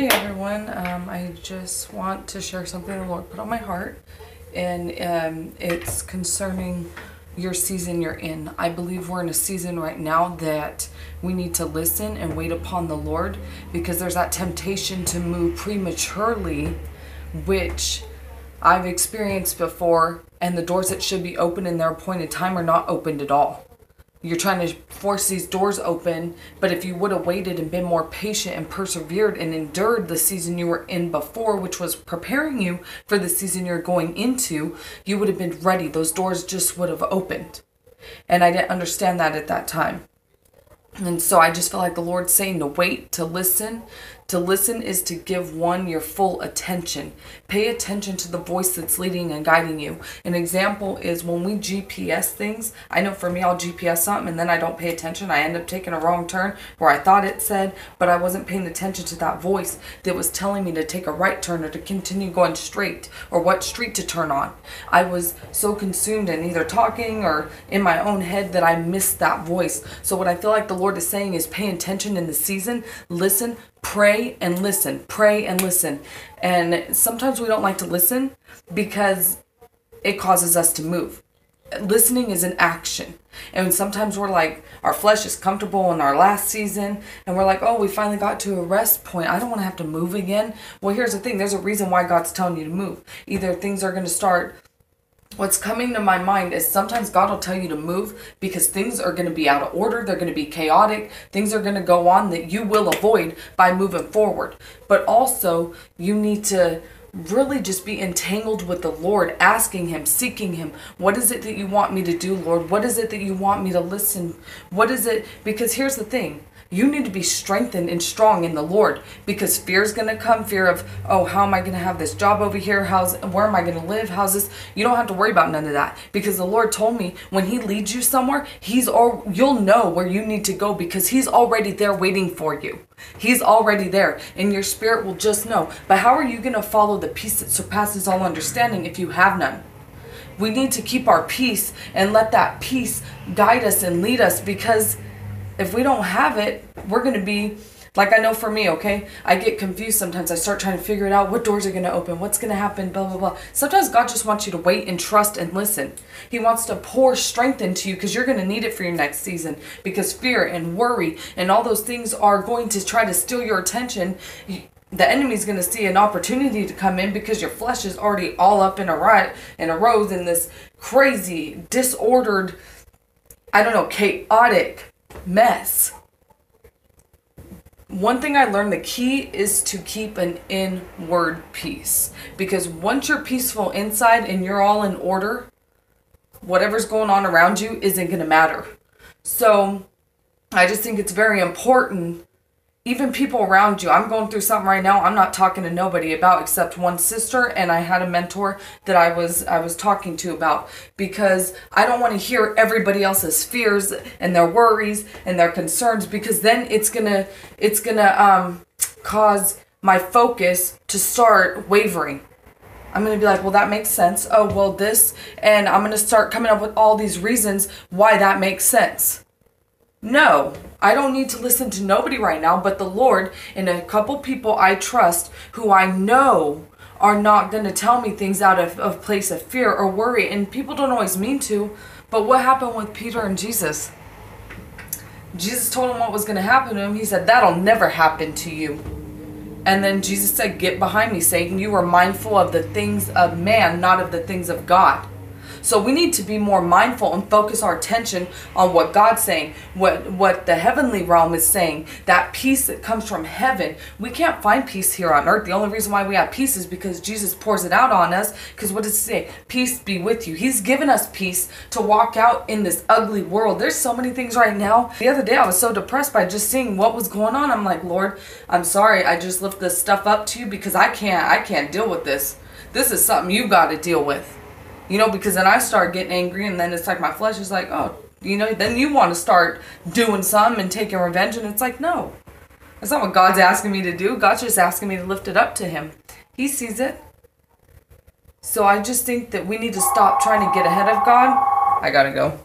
Hey everyone, I just want to share something the Lord put on my heart, and it's concerning your season you're in. I believe we're in a season right now that we need to listen and wait upon the Lord, because there's that temptation to move prematurely, which I've experienced before, and the doors that should be open in their appointed time are not opened at all. You're trying to force these doors open, but if you would have waited and been more patient and persevered and endured the season you were in before, which was preparing you for the season you're going into, you would have been ready. Those doors just would have opened. And I didn't understand that at that time. And so I just feel like the Lord's saying to wait, to listen. To listen is to give one your full attention. Pay attention to the voice that's leading and guiding you. An example is when we GPS things. I know for me, I'll GPS something and then I don't pay attention. I end up taking a wrong turn where I thought it said, but I wasn't paying attention to that voice that was telling me to take a right turn or to continue going straight or what street to turn on. I was so consumed in either talking or in my own head that I missed that voice. So what I feel like the Lord is saying is pay attention in the season, listen, pray and listen, pray and listen. And sometimes we don't like to listen because it causes us to move. Listening is an action. And sometimes we're like, our flesh is comfortable in our last season and we're like, oh, we finally got to a rest point. I don't want to have to move again. Well, here's the thing. There's a reason why God's telling you to move. Either things are going to start. What's coming to my mind is sometimes God will tell you to move because things are going to be out of order. They're going to be chaotic. Things are going to go on that you will avoid by moving forward. But also, you need to really just be entangled with the Lord, asking Him, seeking Him. What is it that you want me to do, Lord? What is it that you want me to listen? What is it? Because here's the thing. You need to be strengthened and strong in the Lord, because fear is going to come. Fear of, oh, how am I going to have this job over here? Where am I going to live? How's this? You don't have to worry about none of that, because the Lord told me when He leads you somewhere, you'll know where you need to go, because He's already there waiting for you. He's already there, and your spirit will just know. But how are you going to follow the peace that surpasses all understanding if you have none? We need to keep our peace and let that peace guide us and lead us, because if we don't have it, we're going to be, like I know for me, okay? I get confused sometimes. I start trying to figure it out. What doors are going to open? What's going to happen? Blah, blah, blah. Sometimes God just wants you to wait and trust and listen. He wants to pour strength into you, because you're going to need it for your next season. Because fear and worry and all those things are going to try to steal your attention. The enemy's going to see an opportunity to come in, because your flesh is already all up in a row in this crazy, disordered, chaotic mess. One thing I learned, the key is to keep an inward peace, because once you're peaceful inside and you're all in order, whatever's going on around you isn't going to matter. So I just think it's very important. Even people around you, I'm going through something right now I'm not talking to nobody about except one sister, and I had a mentor that I was talking to about, because I don't want to hear everybody else's fears and their worries and their concerns, because then it's gonna cause my focus to start wavering. I'm going to be like, well, that makes sense. Oh, well, this, and I'm going to start coming up with all these reasons why that makes sense. No, I don't need to listen to nobody right now but the Lord and a couple people I trust, who I know are not going to tell me things out of a place of fear or worry. And people don't always mean to, but what happened with Peter and Jesus? Jesus told him what was going to happen to him. He said, that'll never happen to you. And then Jesus said, get behind me, Satan. You are mindful of the things of man, not of the things of God. So we need to be more mindful and focus our attention on what God's saying, what the heavenly realm is saying, that peace that comes from heaven. We can't find peace here on earth. The only reason why we have peace is because Jesus pours it out on us. Because what does it say? Peace be with you. He's given us peace to walk out in this ugly world. There's so many things right now. The other day I was so depressed by just seeing what was going on. I'm like, Lord, I'm sorry. I just lift this stuff up to you, because I can't deal with this. This is something you got to deal with. Because then I start getting angry, and then it's like my flesh is like, oh, then you want to start doing something and taking revenge. And it's like, no, that's not what God's asking me to do. God's just asking me to lift it up to Him. He sees it. So I just think that we need to stop trying to get ahead of God. I gotta go.